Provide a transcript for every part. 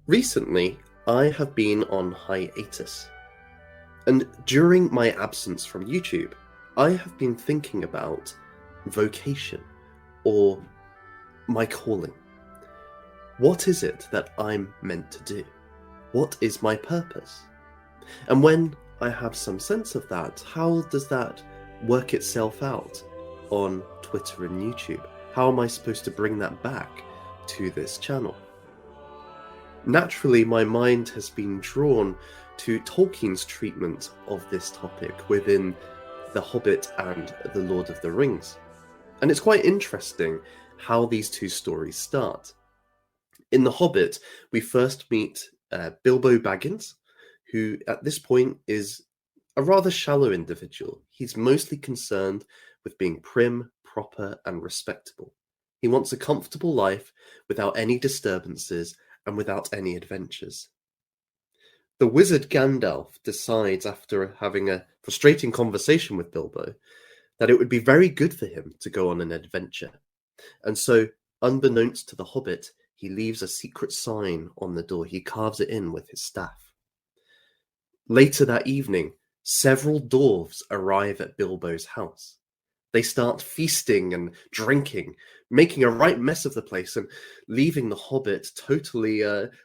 Recently, I have been on hiatus, and during my absence from YouTube, I have been thinking about vocation or my calling. What is it that I'm meant to do? What is my purpose? And when I have some sense of that, how does that work itself out on Twitter and YouTube? How am I supposed to bring that back to this channel? Naturally, my mind has been drawn to Tolkien's treatment of this topic within The Hobbit and The Lord of the Rings. And it's quite interesting how these two stories start. In The Hobbit, we first meet Bilbo Baggins, who at this point is a rather shallow individual. He's mostly concerned with being prim, proper, and respectable. He wants a comfortable life without any disturbances and without any adventures. The wizard Gandalf decides, after having a frustrating conversation with Bilbo, that it would be very good for him to go on an adventure. And so, unbeknownst to the Hobbit, he leaves a secret sign on the door. He carves it in with his staff. Later that evening, several dwarves arrive at Bilbo's house. They start feasting and drinking, making a right mess of the place and leaving the Hobbit totally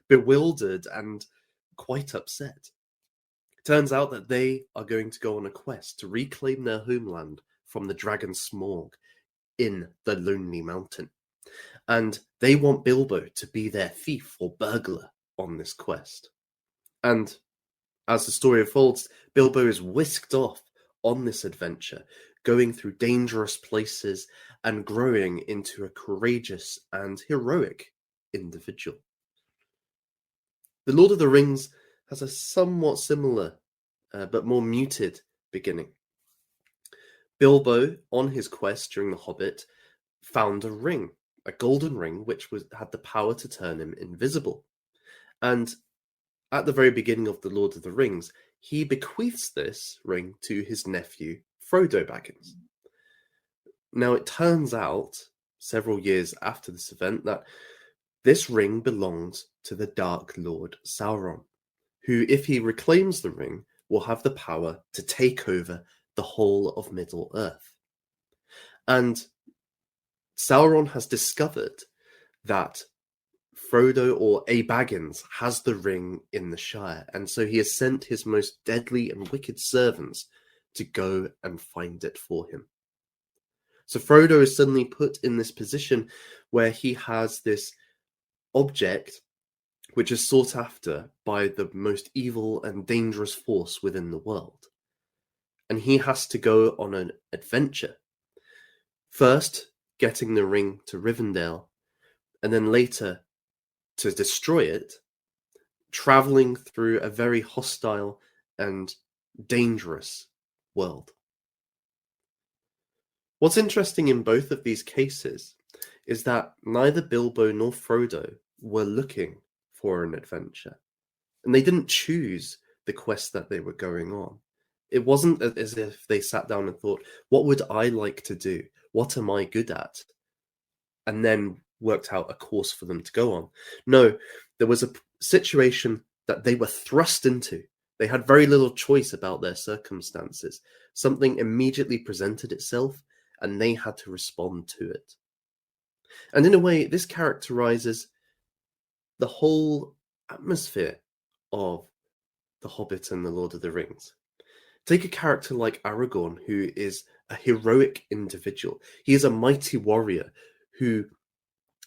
bewildered and quite upset. Turns out that they are going to go on a quest to reclaim their homeland from the dragon Smaug in the Lonely Mountain. And they want Bilbo to be their thief or burglar on this quest. And as the story unfolds, Bilbo is whisked off on this adventure, going through dangerous places and growing into a courageous and heroic individual. The Lord of the Rings has a somewhat similar but more muted beginning. Bilbo, on his quest during The Hobbit, found a ring, a golden ring, which had the power to turn him invisible. And at the very beginning of The Lord of the Rings, he bequeaths this ring to his nephew, Frodo Baggins. Now, it turns out, several years after this event, that this ring belongs to the Dark Lord Sauron, who, if he reclaims the ring, will have the power to take over the whole of Middle-earth. And Sauron has discovered that Frodo, or A. Baggins, has the ring in the Shire, and so he has sent his most deadly and wicked servants to go and find it for him. So Frodo is suddenly put in this position where he has this object which is sought after by the most evil and dangerous force within the world. And he has to go on an adventure. First, getting the ring to Rivendell, and then later to destroy it, traveling through a very hostile and dangerous world. What's interesting in both of these cases is that neither Bilbo nor Frodo were looking for an adventure, and they didn't choose the quest that they were going on. It wasn't as if they sat down and thought, what would I like to do? What am I good at? And then worked out a course for them to go on. No, there was a situation that they were thrust into. They had very little choice about their circumstances. Something immediately presented itself, and they had to respond to it. And in a way, this characterizes the whole atmosphere of The Hobbit and The Lord of the Rings. Take a character like Aragorn, who is a heroic individual. He is a mighty warrior who,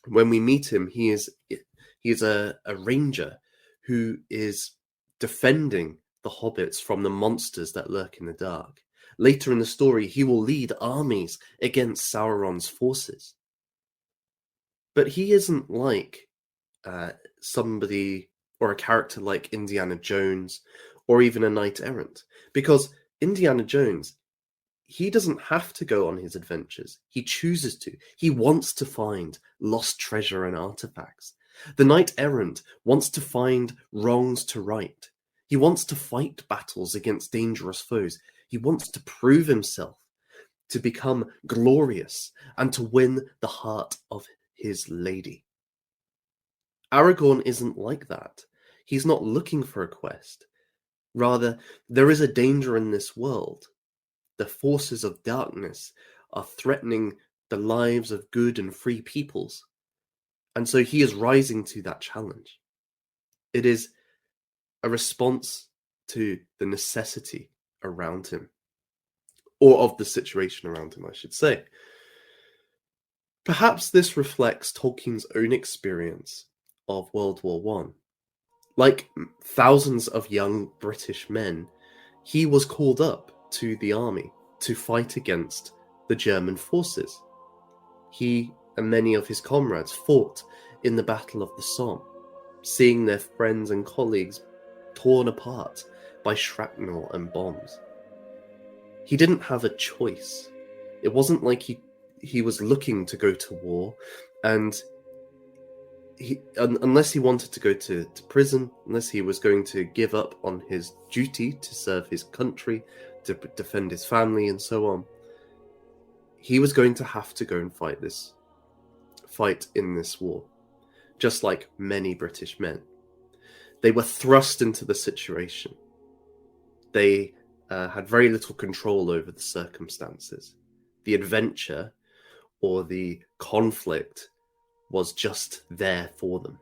when we meet him, he is a ranger who is defending the hobbits from the monsters that lurk in the dark. Later in the story, he will lead armies against Sauron's forces. But he isn't like somebody or a character like Indiana Jones or even a knight errant, because Indiana Jones, he doesn't have to go on his adventures. He chooses to. He wants to find lost treasure and artifacts. The knight errant wants to find wrongs to right. He wants to fight battles against dangerous foes. He wants to prove himself, to become glorious, and to win the heart of his lady. Aragorn isn't like that. He's not looking for a quest. Rather, there is a danger in this world. The forces of darkness are threatening the lives of good and free peoples. And so he is rising to that challenge. It is a response to the necessity around him, or of the situation around him, I should say. Perhaps this reflects Tolkien's own experience of World War One. Like thousands of young British men, he was called up to the army to fight against the German forces. He and many of his comrades fought in the Battle of the Somme, seeing their friends and colleagues torn apart by shrapnel and bombs. He didn't have a choice. It wasn't like he was looking to go to war, and unless he wanted to go to prison, unless he was going to give up on his duty to serve his country, to defend his family, and so on, he was going to have to go and fight in this war, just like many British men. They were thrust into the situation. They had very little control over the circumstances. The adventure or the conflict was just there for them.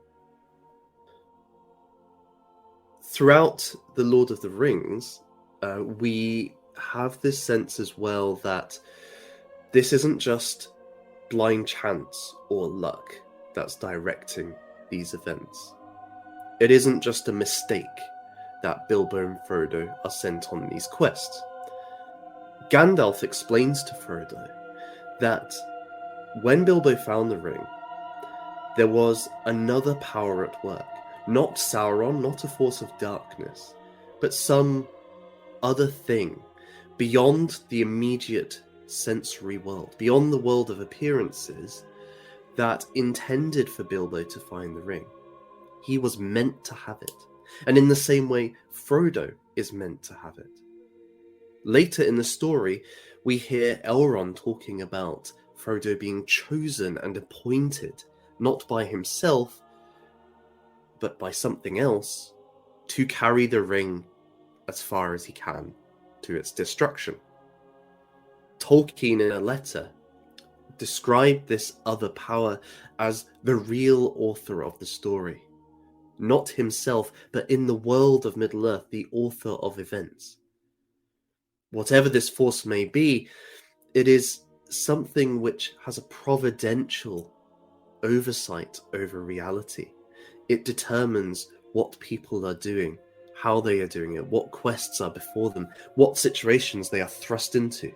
Throughout The Lord of the Rings, we have this sense as well that this isn't just blind chance or luck that's directing these events. It isn't just a mistake that Bilbo and Frodo are sent on these quests. Gandalf explains to Frodo that when Bilbo found the ring, there was another power at work. Not Sauron, not a force of darkness, but some other thing beyond the immediate sensory world, beyond the world of appearances, that intended for Bilbo to find the ring. He was meant to have it. And in the same way, Frodo is meant to have it. Later in the story, we hear Elrond talking about Frodo being chosen and appointed, not by himself, but by something else, to carry the ring as far as he can to its destruction. Tolkien, in a letter, described this other power as the real author of the story. Not himself, but in the world of Middle-earth, the author of events. Whatever this force may be, it is something which has a providential oversight over reality. It determines what people are doing, how they are doing it, what quests are before them, what situations they are thrust into.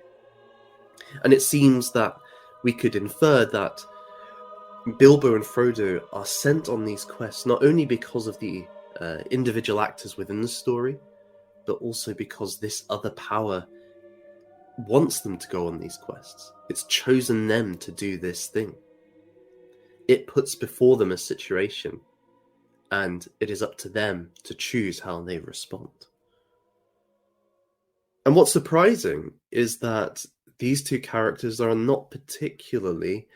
And it seems that we could infer that Bilbo and Frodo are sent on these quests not only because of the individual actors within the story, but also because this other power wants them to go on these quests. It's chosen them to do this thing. It puts before them a situation, and it is up to them to choose how they respond. And what's surprising is that these two characters are not particularly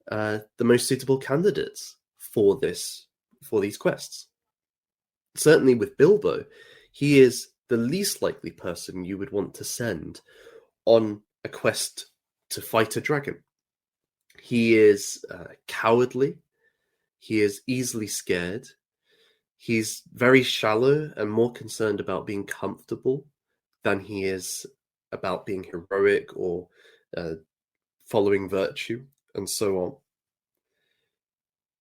the most suitable candidates for these quests. Certainly with Bilbo, he is the least likely person you would want to send on a quest to fight a dragon. He is cowardly. He is easily scared. He's very shallow and more concerned about being comfortable than he is about being heroic or following virtue, and so on.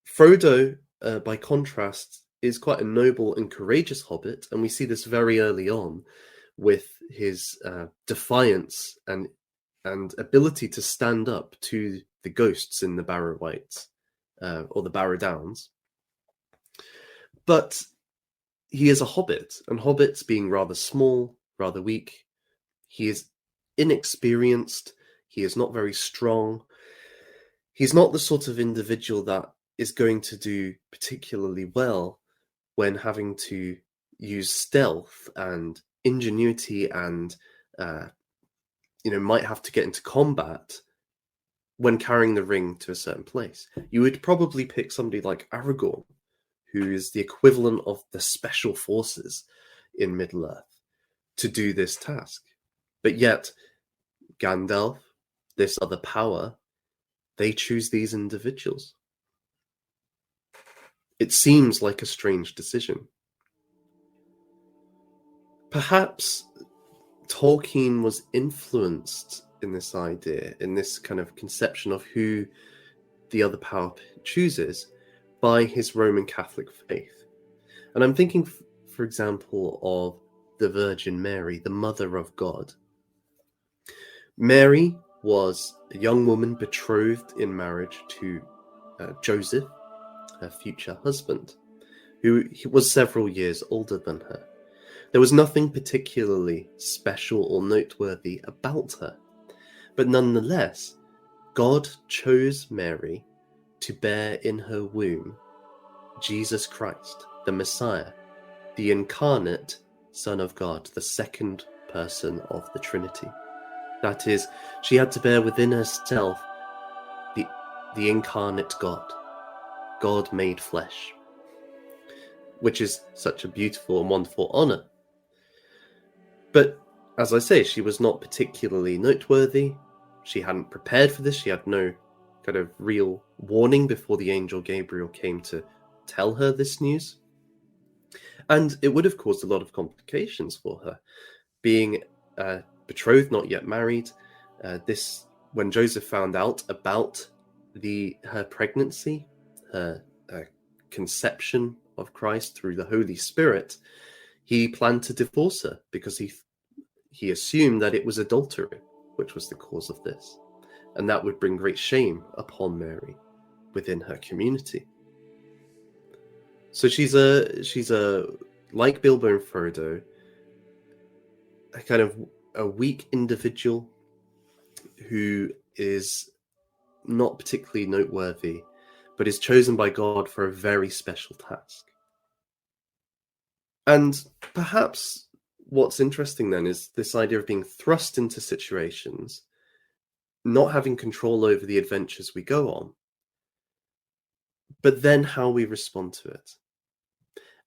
Frodo, by contrast, is quite a noble and courageous hobbit, and we see this very early on with his defiance and ability to stand up to the ghosts in the Barrow-wights, or the Barrow Downs. But he is a hobbit, and hobbits being rather small, rather weak, he is inexperienced, he is not very strong. He's not the sort of individual that is going to do particularly well when having to use stealth and ingenuity and might have to get into combat when carrying the ring to a certain place. You would probably pick somebody like Aragorn, who is the equivalent of the special forces in Middle-earth, to do this task. But yet, Gandalf, this other power, they choose these individuals. It seems like a strange decision. Perhaps Tolkien was influenced in this idea, in this kind of conception of who the other power chooses, by his Roman Catholic faith. And I'm thinking, for example, of the Virgin Mary, the Mother of God. Mary was a young woman betrothed in marriage to Joseph, her future husband, who was several years older than her. There was nothing particularly special or noteworthy about her, but nonetheless, God chose Mary to bear in her womb Jesus Christ, the Messiah, the incarnate Son of God, the second person of the Trinity. That is, she had to bear within herself the incarnate God, God made flesh, which is such a beautiful and wonderful honor. But as I say, she was not particularly noteworthy. She hadn't prepared for this. She had no kind of real warning before the angel Gabriel came to tell her this news. And it would have caused a lot of complications for her. Being betrothed, not yet married, when Joseph found out about her pregnancy, her conception of Christ through the Holy Spirit, he planned to divorce her because he assumed that it was adultery which was the cause of this, and that would bring great shame upon Mary within her community. So she's a like Bilbo and Frodo, a kind of a weak individual who is not particularly noteworthy, but is chosen by God for a very special task. And perhaps what's interesting then is this idea of being thrust into situations, not having control over the adventures we go on, but then how we respond to it.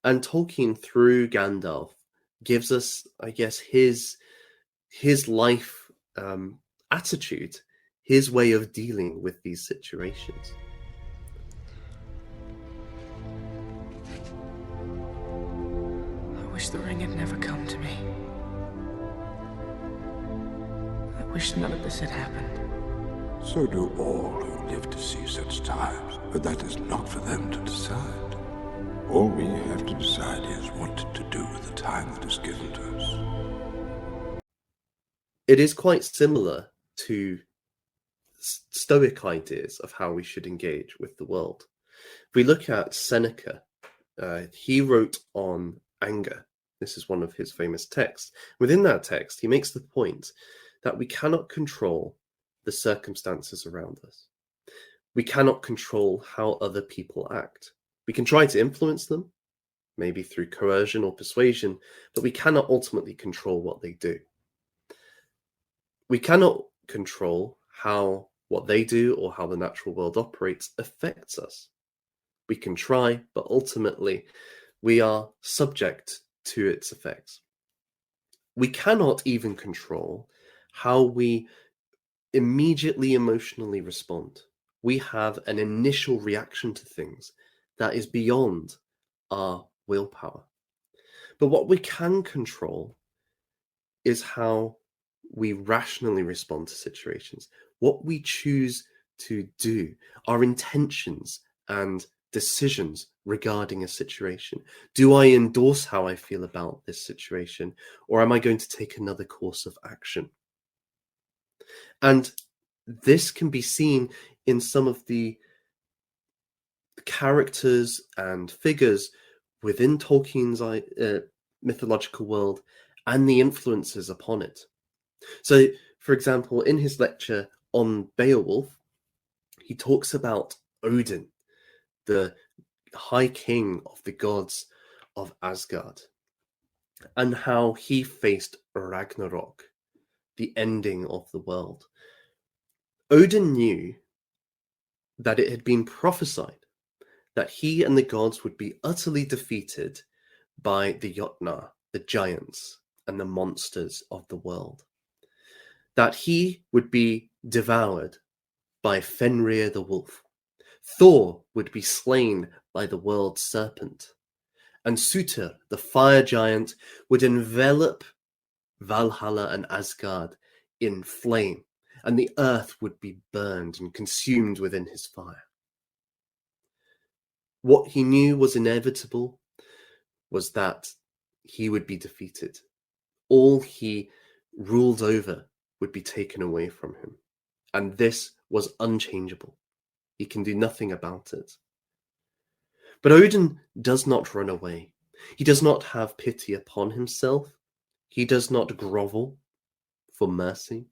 And Tolkien, through Gandalf, gives us, I guess, his life attitude, his way of dealing with these situations. I wish the ring had never come to me. I wish none of this had happened. So do all who live to see such times, but that is not for them to decide. All we have to decide is what to do with the time that is given to us. It is quite similar to Stoic ideas of how we should engage with the world. If we look at Seneca, he wrote on anger. This is one of his famous texts. Within that text, he makes the point that we cannot control the circumstances around us. We cannot control how other people act. We can try to influence them, maybe through coercion or persuasion, but we cannot ultimately control what they do. We cannot control how what they do or how the natural world operates affects us. We can try, but ultimately we are subject to its effects. We cannot even control how we immediately emotionally respond. We have an initial reaction to things that is beyond our willpower. But what we can control is how we rationally respond to situations, what we choose to do, our intentions and decisions regarding a situation. Do I endorse how I feel about this situation, or am I going to take another course of action? And this can be seen in some of the characters and figures within Tolkien's mythological world and the influences upon it. So, for example, in his lecture on Beowulf, he talks about Odin, the high king of the gods of Asgard, and how he faced Ragnarok, the ending of the world. Odin knew that it had been prophesied that he and the gods would be utterly defeated by the Jotnar, the giants, and the monsters of the world. That he would be devoured by Fenrir the wolf. Thor would be slain by the world serpent. And Sutur, the fire giant, would envelop Valhalla and Asgard in flame, and the earth would be burned and consumed within his fire. What he knew was inevitable was that he would be defeated. All he ruled over would be taken away from him. And this was unchangeable. He can do nothing about it. But Odin does not run away. He does not have pity upon himself. He does not grovel for mercy.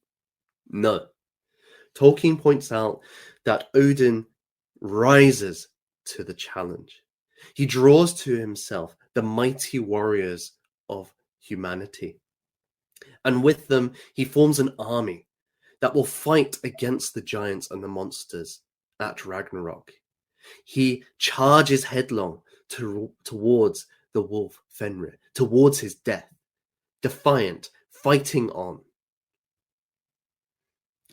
No. Tolkien points out that Odin rises to the challenge. He draws to himself the mighty warriors of humanity. And with them, he forms an army that will fight against the giants and the monsters at Ragnarok. He charges headlong towards the wolf Fenrir, towards his death, defiant, fighting on.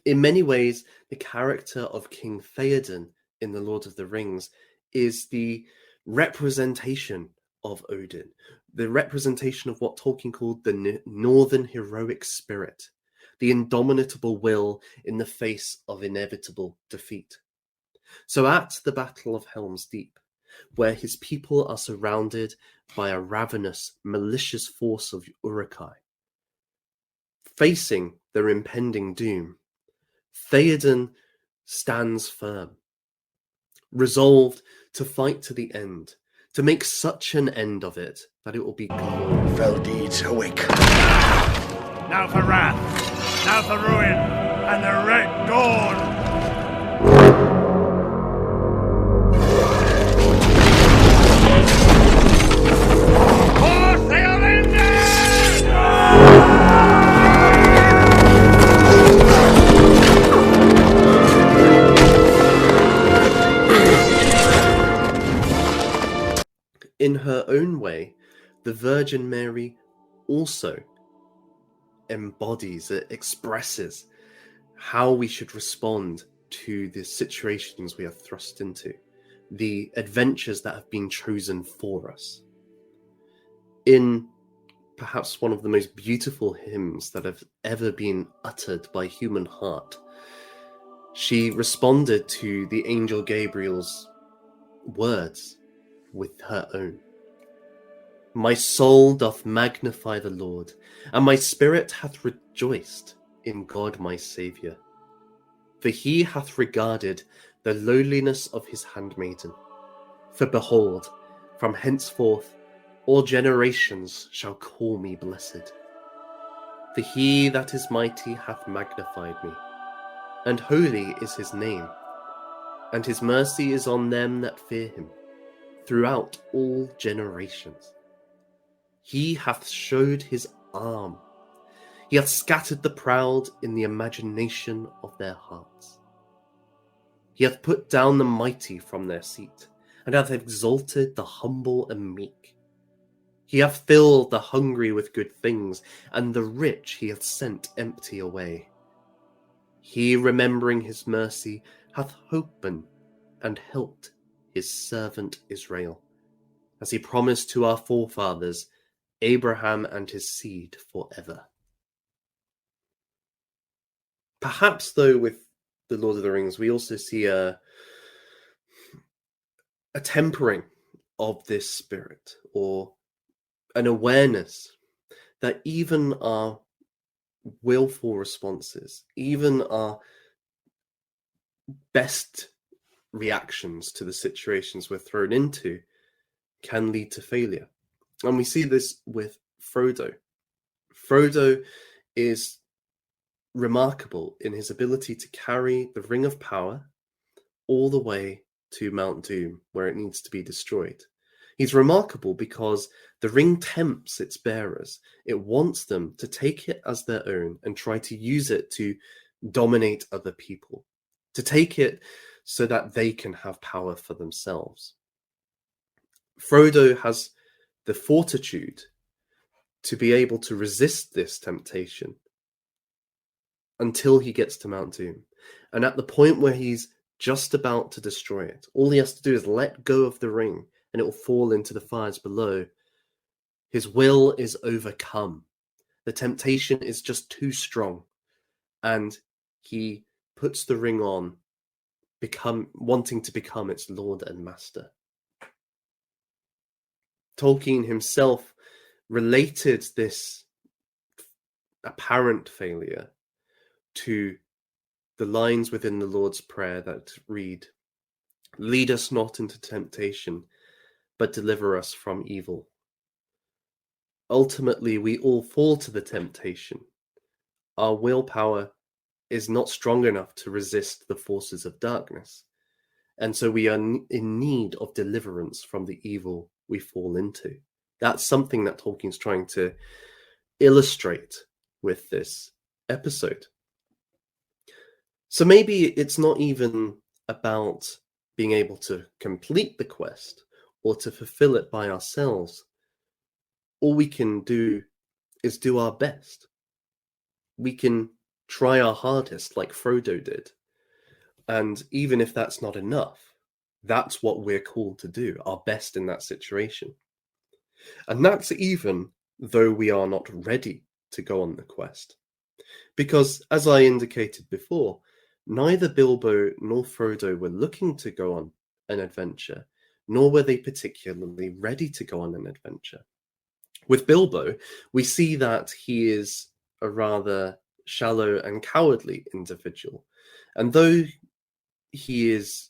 In many ways, the character of King Theoden in The Lord of the Rings is the representation of Odin, the representation of what Tolkien called the northern heroic spirit, the indomitable will in the face of inevitable defeat. So at the Battle of Helm's Deep, where his people are surrounded by a ravenous, malicious force of Uruk-hai, facing their impending doom, Theoden stands firm, resolved to fight to the end, to make such an end of it that it will be glorious. Fell deeds awake. Now for wrath, now for ruin, and the red dawn! In her own way, the Virgin Mary also embodies, it expresses how we should respond to the situations we are thrust into, the adventures that have been chosen for us. In perhaps one of the most beautiful hymns that have ever been uttered by human heart, she responded to the angel Gabriel's words with her own. My soul doth magnify the Lord, and my spirit hath rejoiced in God my Saviour. For he hath regarded the lowliness of his handmaiden. For behold, from henceforth all generations shall call me blessed. For he that is mighty hath magnified me, and holy is his name, and his mercy is on them that fear him, throughout all generations. He hath showed his arm. He hath scattered the proud in the imagination of their hearts. He hath put down the mighty from their seat, and hath exalted the humble and meek. He hath filled the hungry with good things, and the rich he hath sent empty away. He, remembering his mercy, hath holpen and helped his servant Israel, as he promised to our forefathers, Abraham and his seed forever. Perhaps, though, with The Lord of the Rings, we also see a tempering of this spirit, or an awareness that even our willful responses, even our best reactions to the situations we're thrown into, can lead to failure. And we see this with Frodo. Frodo is remarkable in his ability to carry the Ring of Power all the way to Mount Doom, where it needs to be destroyed. He's remarkable because the ring tempts its bearers. It wants them to take it as their own and try to use it to dominate other people, to take it so that they can have power for themselves. Frodo has the fortitude to be able to resist this temptation until he gets to Mount Doom. And at the point where he's just about to destroy it, all he has to do is let go of the ring and it will fall into the fires below. His will is overcome. The temptation is just too strong. And he puts the ring on, wanting to become its lord and master. Tolkien himself related this apparent failure to the lines within the Lord's Prayer that read, "Lead us not into temptation, but deliver us from evil." Ultimately, we all fall to the temptation. Our willpower is not strong enough to resist the forces of darkness. And so we are in need of deliverance from the evil we fall into. That's something that Tolkien's trying to illustrate with this episode. So maybe it's not even about being able to complete the quest or to fulfill it by ourselves. All we can do is do our best. We can try our hardest like Frodo did. And even if that's not enough, that's what we're called to do, our best in that situation. And that's even though we are not ready to go on the quest. Because, as I indicated before, neither Bilbo nor Frodo were looking to go on an adventure, nor were they particularly ready to go on an adventure. With Bilbo, we see that he is a rather shallow and cowardly individual. And though he has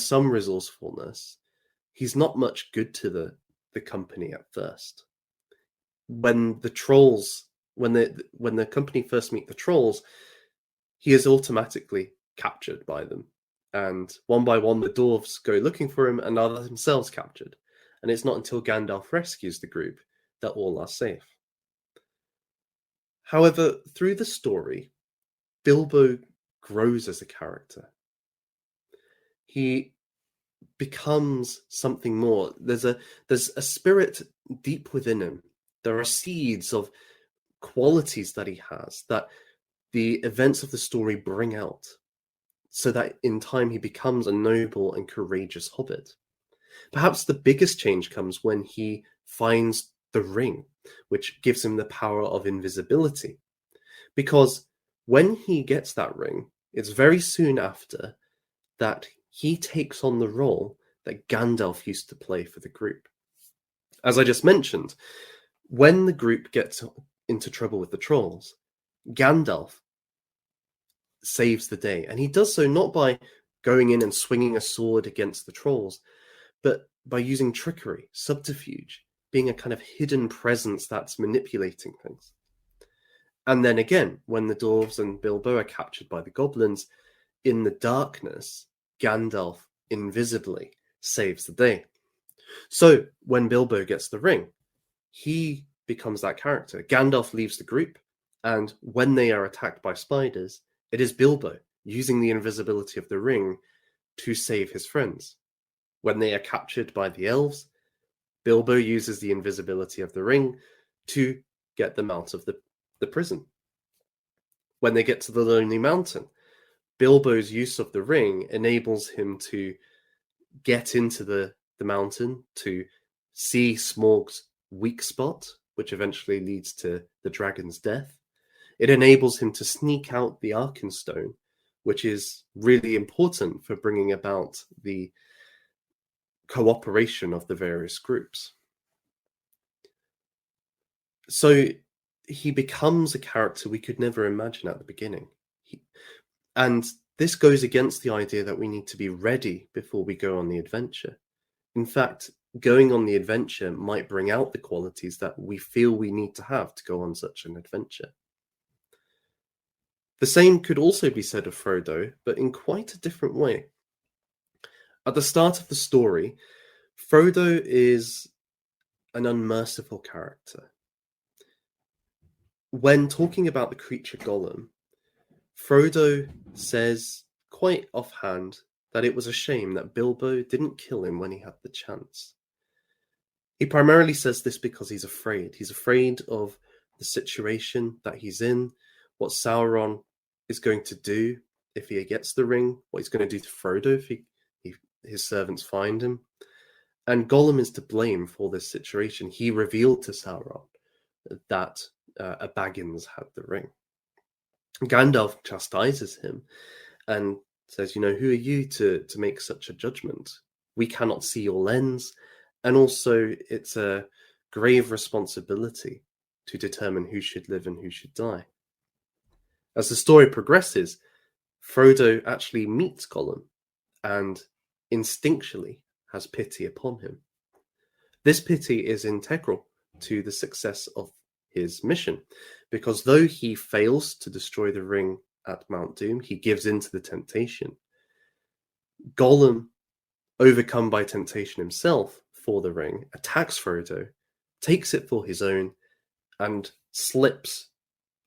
some resourcefulness, he's not much good to the company at first. When the company first meet the trolls, he is automatically captured by them. And one by one, the dwarves go looking for him and are themselves captured. And it's not until Gandalf rescues the group that all are safe. However, through the story, Bilbo grows as a character. He becomes something more. There's a spirit deep within him. There are seeds of qualities that he has that the events of the story bring out, so that in time he becomes a noble and courageous hobbit. Perhaps the biggest change comes when he finds the ring, which gives him the power of invisibility. Because when he gets that ring, it's very soon after that he takes on the role that Gandalf used to play for the group. As I just mentioned, when the group gets into trouble with the trolls, Gandalf saves the day. And he does so not by going in and swinging a sword against the trolls, but by using trickery, subterfuge, being a kind of hidden presence that's manipulating things. And then again, when the dwarves and Bilbo are captured by the goblins, in the darkness, Gandalf invisibly saves the day. So when Bilbo gets the ring, he becomes that character. Gandalf leaves the group, and when they are attacked by spiders, it is Bilbo using the invisibility of the ring to save his friends. When they are captured by the elves, Bilbo uses the invisibility of the ring to get them out of the prison. When they get to the Lonely Mountain, Bilbo's use of the ring enables him to get into the mountain, to see Smaug's weak spot, which eventually leads to the dragon's death. It enables him to sneak out the Arkenstone, which is really important for bringing about the cooperation of the various groups. So he becomes a character we could never imagine at the beginning. And this goes against the idea that we need to be ready before we go on the adventure. In fact, going on the adventure might bring out the qualities that we feel we need to have to go on such an adventure. The same could also be said of Frodo, but in quite a different way. At the start of the story, Frodo is an unmerciful character. When talking about the creature Gollum, Frodo says quite offhand that it was a shame that Bilbo didn't kill him when he had the chance. He primarily says this because he's afraid. He's afraid of the situation that he's in, what Sauron is going to do if he gets the ring, what he's going to do to Frodo if his servants find him. And Gollum is to blame for this situation. He revealed to Sauron that a Baggins had the ring. Gandalf chastises him and says, who are you to make such a judgment? We cannot see your lens. And also, it's a grave responsibility to determine who should live and who should die. As the story progresses, Frodo actually meets Gollum and instinctually has pity upon him. This pity is integral to the success of his mission, because though he fails to destroy the ring at Mount Doom, he gives in to the temptation. Gollum, overcome by temptation himself for the ring, attacks Frodo, takes it for his own, and slips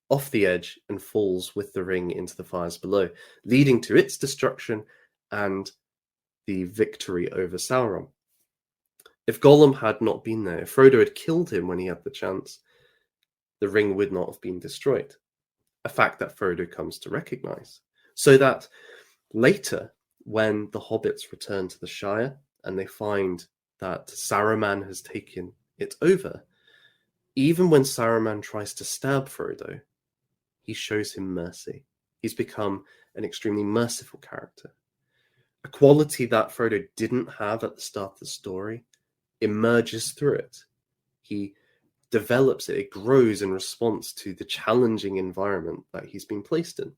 off the edge and falls with the ring into the fires below, leading to its destruction and the victory over Sauron. If Gollum had not been there, if Frodo had killed him when he had the chance, the ring would not have been destroyed, a fact that Frodo comes to recognize. So that later, when the hobbits return to the Shire and they find that Saruman has taken it over, even when Saruman tries to stab Frodo, he shows him mercy. He's become an extremely merciful character. A quality that Frodo didn't have at the start of the story emerges through it. He develops it, it grows in response to the challenging environment that he's been placed in.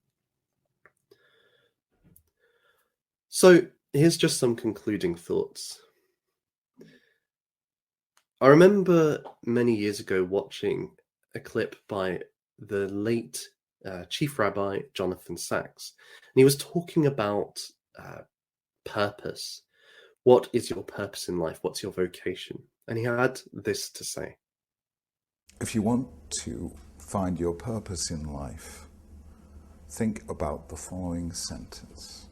So here's just some concluding thoughts. I remember many years ago watching a clip by the late Chief Rabbi Jonathan Sacks, and he was talking about purpose. What is your purpose in life? What's your vocation? And he had this to say. If you want to find your purpose in life, think about the following sentence,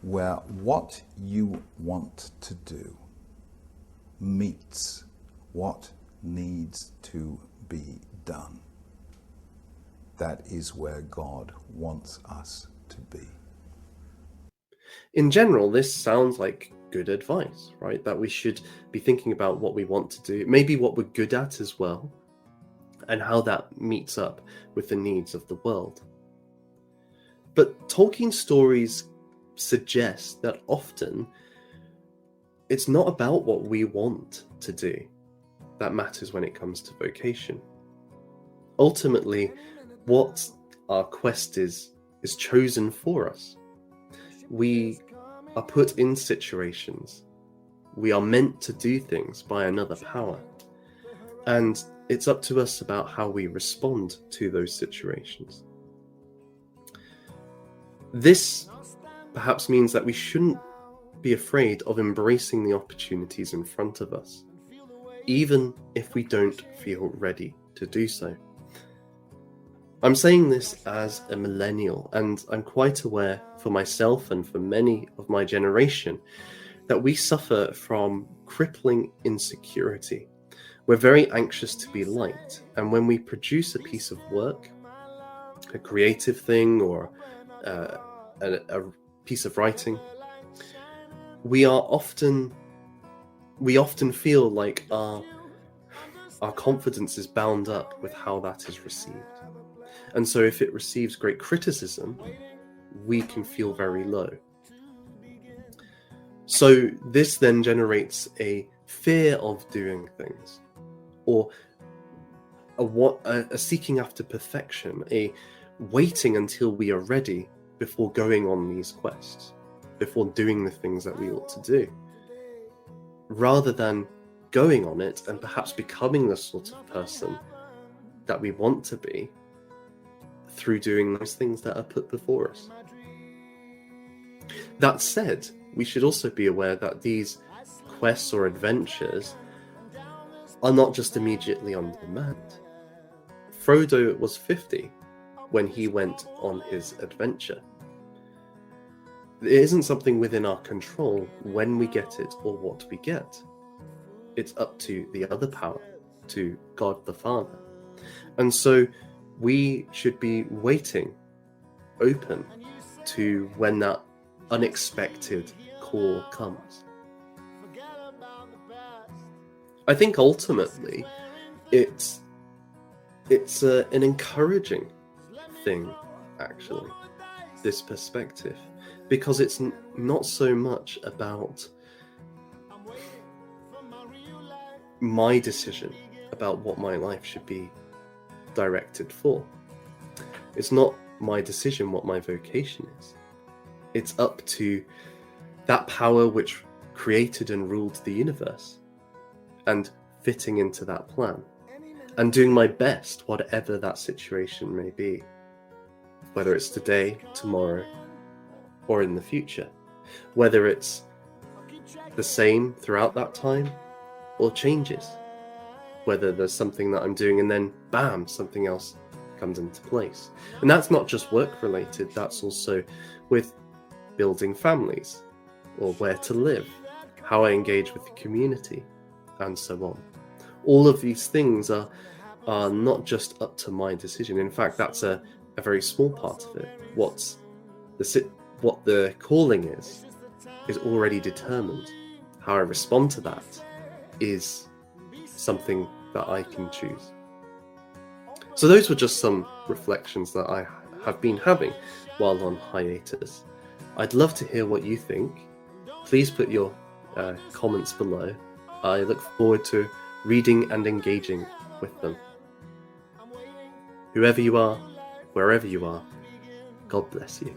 where what you want to do meets what needs to be done. That is where God wants us to be. In general, this sounds like good advice, right? That we should be thinking about what we want to do, maybe what we're good at as well, and how that meets up with the needs of the world. But Tolkien stories suggest that often it's not about what we want to do that matters when it comes to vocation. Ultimately, what our quest is chosen for us. We are put in situations. We are meant to do things by another power. And it's up to us about how we respond to those situations. This perhaps means that we shouldn't be afraid of embracing the opportunities in front of us, even if we don't feel ready to do so. I'm saying this as a millennial, and I'm quite aware for myself and for many of my generation that we suffer from crippling insecurity. We're very anxious to be liked, and when we produce a piece of work, a creative thing or a piece of writing, we often feel like our confidence is bound up with how that is received. And so if it receives great criticism, we can feel very low. So this then generates a fear of doing things, or a seeking after perfection, a waiting until we are ready before going on these quests, before doing the things that we ought to do, rather than going on it and perhaps becoming the sort of person that we want to be through doing those things that are put before us. That said, we should also be aware that these quests or adventures are not just immediately on demand. Frodo was 50 when he went on his adventure. It isn't something within our control when we get it or what we get. It's up to the other power, to God the Father. And so we should be waiting, open to when that unexpected call comes. I think ultimately it's an encouraging thing, actually, this perspective, because it's not so much about my decision about what my life should be directed for. It's not my decision what my vocation is. It's up to that power which created and ruled the universe, and fitting into that plan, and doing my best, whatever that situation may be, whether it's today, tomorrow, or in the future, whether it's the same throughout that time or changes, whether there's something that I'm doing and then bam, something else comes into place. And that's not just work related, that's also with building families, or where to live, how I engage with the community, and so on. All of these things are not just up to my decision. In fact, that's a very small part of it. What the calling is already determined. How I respond to that is something that I can choose. So those were just some reflections that I have been having while on hiatus. I'd love to hear what you think. Please put your comments below. I look forward to reading and engaging with them. Whoever you are, wherever you are, God bless you.